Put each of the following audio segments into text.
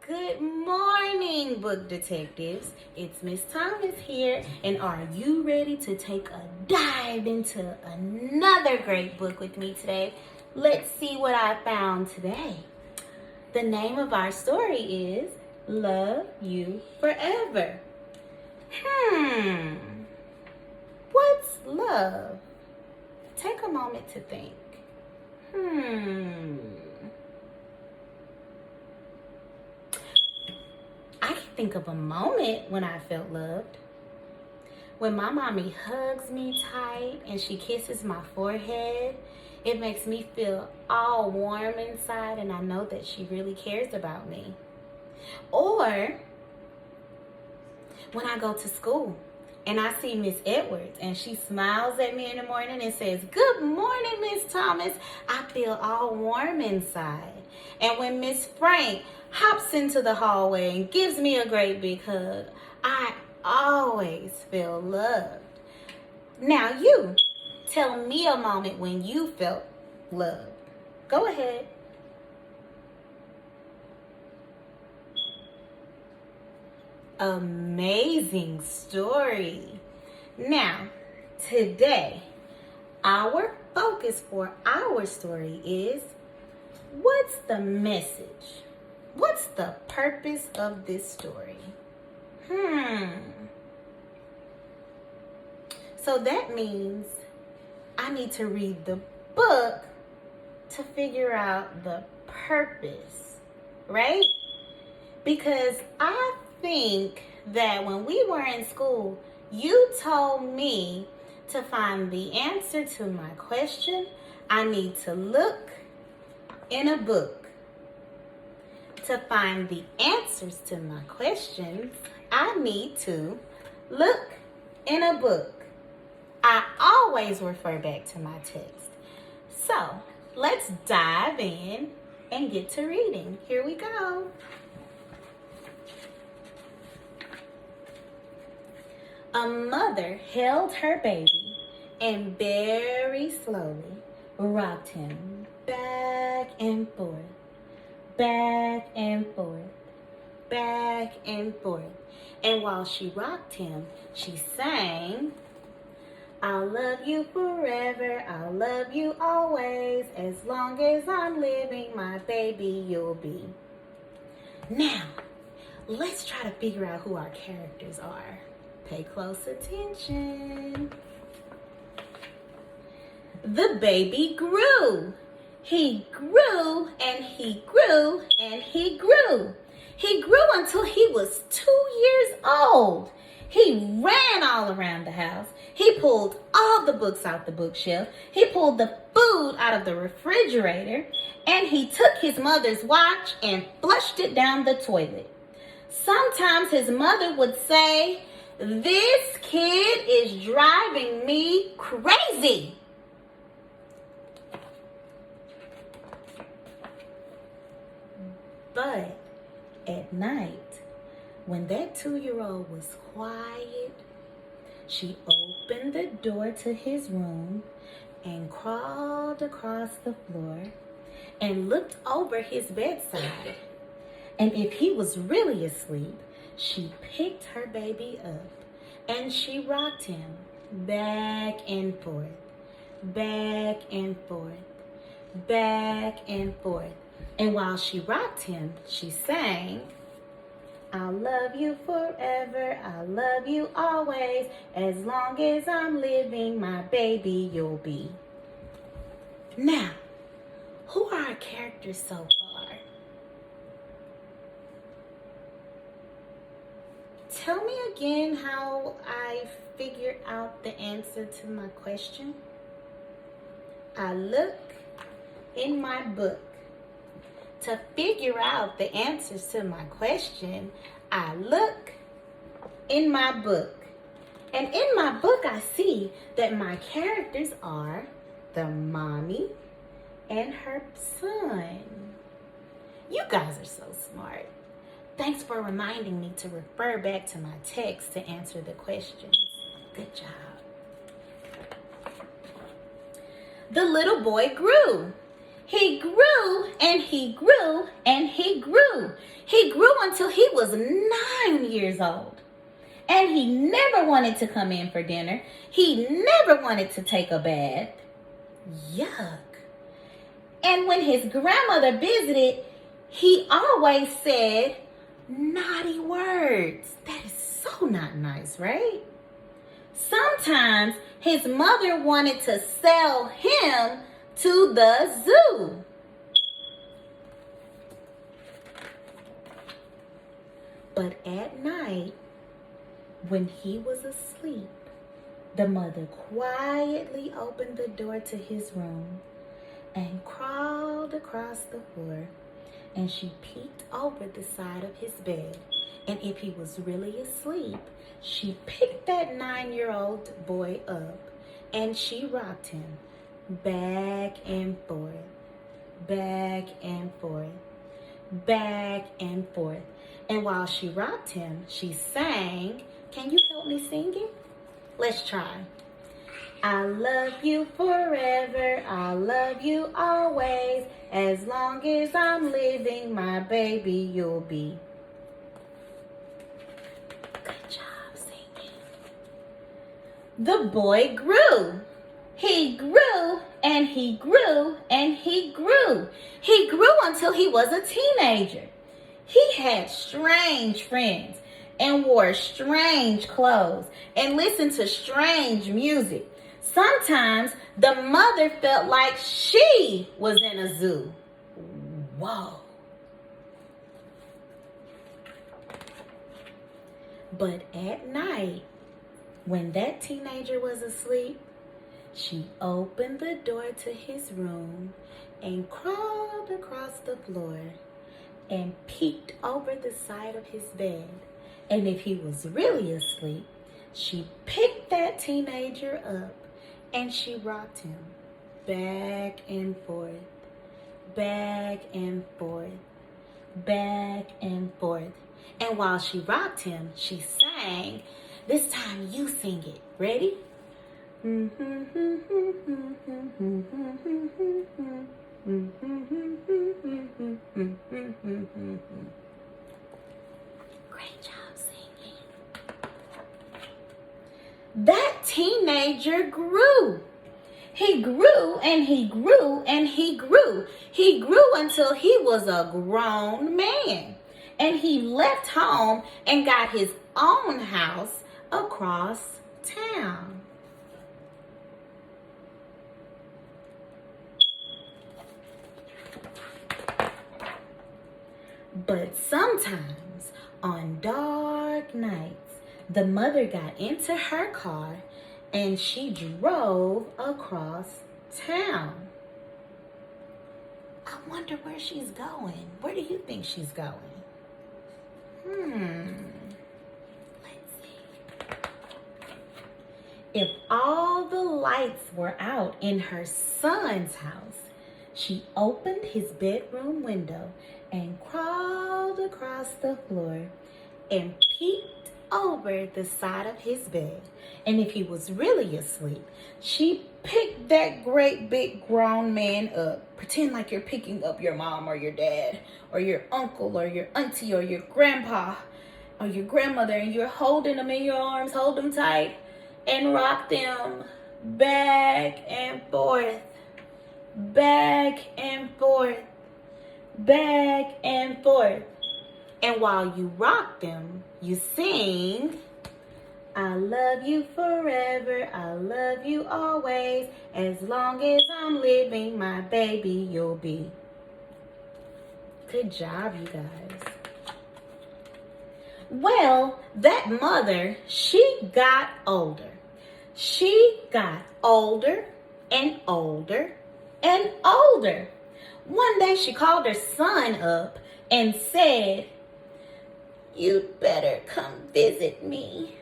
Good morning, book detectives. It's Miss Thomas here, and are you ready to take a dive into another great book with me today? Let's see what I found today. The name of our story is Love You Forever. What's love? Take a moment to think. I can think of a moment when I felt loved. When my mommy hugs me tight and she kisses my forehead, it makes me feel all warm inside, and I know that she really cares about me. Or when I go to school and I see Miss Edwards and she smiles at me in the morning and says, "Good morning, Miss Thomas," I feel all warm inside. And when Miss Frank hops into the hallway and gives me a great big hug, I always feel loved. Now you, tell me a moment when you felt loved. Go ahead. Amazing story. Now, today, our focus for our story is, what's the message? What's the purpose of this story? So that means I need to read the book to figure out the purpose, right? Because I think that when we were in school, you told me to find the answer to my question, I need to look in a book. To find the answers to my questions, I need to look in a book. I always refer back to my text. So let's dive in and get to reading. Here we go. A mother held her baby and very slowly rocked him back and forth. Back and forth, back and forth. And while she rocked him, she sang, "I'll love you forever, I'll love you always, as long as I'm living, my baby you'll be." Now, let's try to figure out who our characters are. Pay close attention. The baby grew. He grew and he grew and he grew. He grew until he was 2 years old. He ran all around the house. He pulled all the books out the bookshelf. He pulled the food out of the refrigerator. And he took his mother's watch and flushed it down the toilet. Sometimes his mother would say, "This kid is driving me crazy." But at night, when that 2-year-old was quiet, she opened the door to his room and crawled across the floor and looked over his bedside. And if he was really asleep, she picked her baby up and she rocked him back and forth, back and forth, back and forth. And while she rocked him, she sang, "I'll love you forever, I'll love you always, as long as I'm living, my baby you'll be." Now, who are our characters so far? Tell me again how I figured out the answer to my question. I look in my book. To figure out the answers to my question, I look in my book. And in my book, I see that my characters are the mommy and her son. You guys are so smart. Thanks for reminding me to refer back to my text to answer the questions. Good job. The little boy grew. He grew and he grew and he grew. He grew until he was 9 years old. And he never wanted to come in for dinner. He never wanted to take a bath. Yuck. And when his grandmother visited, he always said naughty words. That is so not nice, right? Sometimes his mother wanted to sell him to the zoo. But at night, when he was asleep, the mother quietly opened the door to his room and crawled across the floor, and she peeked over the side of his bed. And if he was really asleep, she picked that 9-year-old boy up and she rocked him back and forth, back and forth, back and forth. And while she rocked him, she sang. Can you help me sing it? Let's try. I love you forever, I love you always. As long as I'm living, my baby you'll be. Good job singing. The boy grew. He grew and he grew and he grew. He grew until he was a teenager. He had strange friends and wore strange clothes and listened to strange music. Sometimes the mother felt like she was in a zoo. Whoa. But at night, when that teenager was asleep, she opened the door to his room and crawled across the floor and peeked over the side of his bed. And if he was really asleep, she picked that teenager up and she rocked him back and forth, back and forth, back and forth. And while she rocked him, she sang. This time you sing it. Ready? Great job singing. That teenager grew. He grew and he grew and he grew. He grew until he was a grown man. And he left home and got his own house across town. But sometimes on dark nights, the mother got into her car and she drove across town. I wonder where she's going. Where do you think she's going? Let's see. If all the lights were out in her son's house, she opened his bedroom window and crawled across the floor and peeked over the side of his bed. And if he was really asleep, she picked that great big grown man up. Pretend like you're picking up your mom or your dad or your uncle or your auntie or your grandpa or your grandmother, and you're holding them in your arms, hold them tight, and rock them back and forth, back and forth, back and forth. And while you rock them, you sing, I love you forever, I love you always. As long as I'm living, my baby you'll be. Good job, you guys. Well, that mother, she got older. She got older and older and older. One day she called her son up and said, you'd better come visit me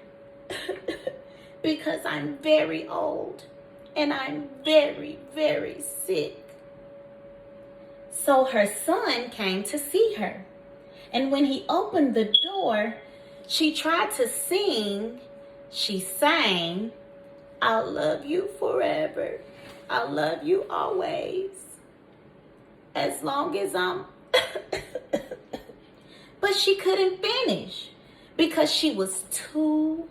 because I'm very old and I'm very, very sick. So her son came to see her. And when he opened the door, she tried to sing. She sang, I love you forever. I love you always. as long as I'm... But she couldn't finish because she was too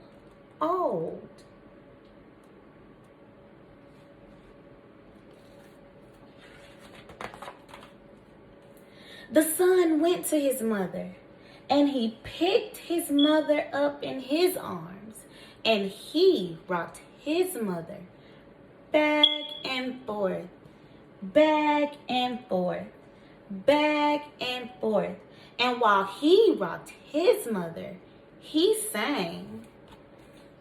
old. The son went to his mother, and he picked his mother up in his arms, and he rocked his mother back and forth, back and forth, back and forth. And while he rocked his mother, he sang,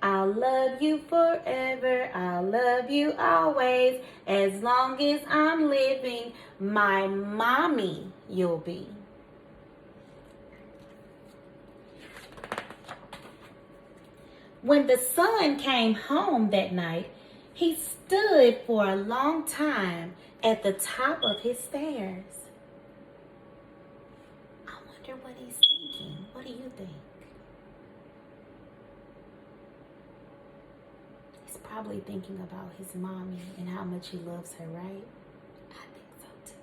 I'll love you forever, I'll love you always, as long as I'm living, my mommy you'll be. When the son came home that night, he stood for a long time at the top of his stairs. I wonder what he's thinking. What do you think? He's probably thinking about his mommy and how much he loves her, right? I think so too.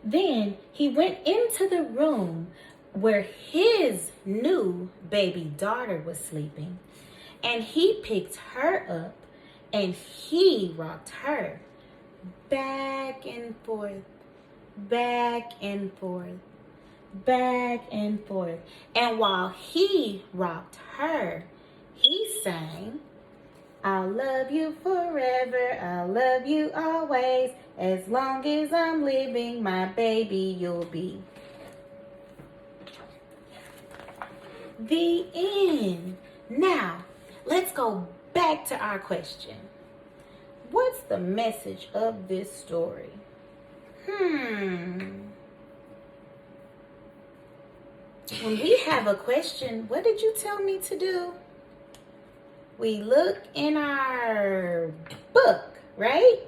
Then he went into the room where his new baby daughter was sleeping, and he picked her up and he rocked her back and forth, back and forth, back and forth. And while he rocked her, he sang, I'll love you forever, I'll love you always, as long as I'm living, my baby you'll be. The end. Now, let's go back to our question. What's the message of this story? When we have a question, what did you tell me to do? We look in our book, right?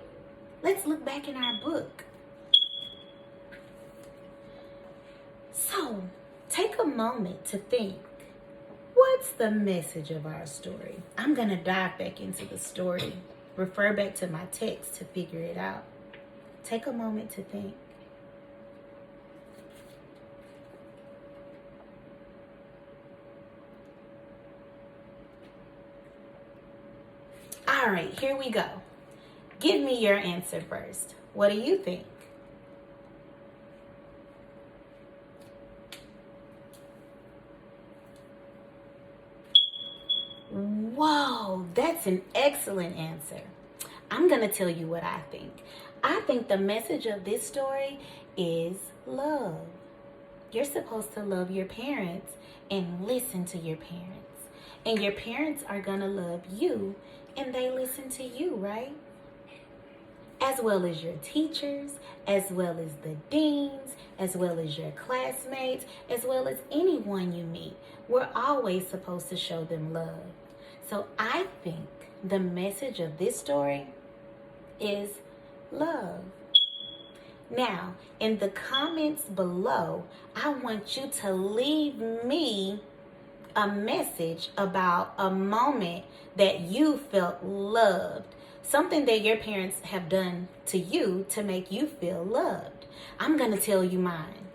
Let's look back in our book. So, take a moment to think. What's the message of our story? I'm going to dive back into the story. Refer back to my text to figure it out. Take a moment to think. All right, here we go. Give me your answer first. What do you think? Whoa, that's an excellent answer. I'm going to tell you what I think. I think the message of this story is love. You're supposed to love your parents and listen to your parents. And your parents are going to love you and they listen to you, right? As well as your teachers, as well as the deans, as well as your classmates, as well as anyone you meet. We're always supposed to show them love. So I think the message of this story is love. Now, in the comments below, I want you to leave me a message about a moment that you felt loved. Something that your parents have done to you to make you feel loved. I'm going to tell you mine.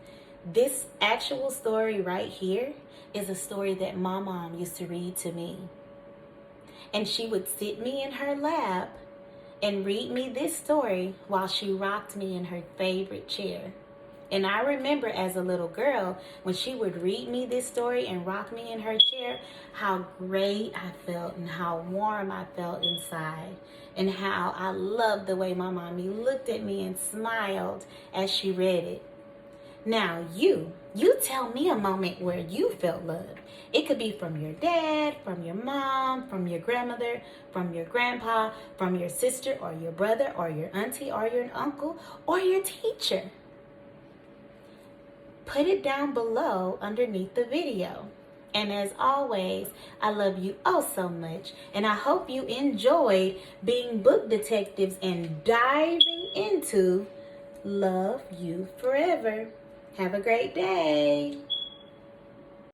This actual story right here is a story that my mom used to read to me. And she would sit me in her lap and read me this story while she rocked me in her favorite chair. And I remember as a little girl, when she would read me this story and rock me in her chair, how great I felt and how warm I felt inside. And how I loved the way my mommy looked at me and smiled as she read it. Now you tell me a moment where you felt loved. It could be from your dad, from your mom, from your grandmother, from your grandpa, from your sister or your brother or your auntie or your uncle or your teacher. Put it down below underneath the video. And as always, I love you oh so much. And I hope you enjoyed being book detectives and diving into Love You Forever. Have a great day.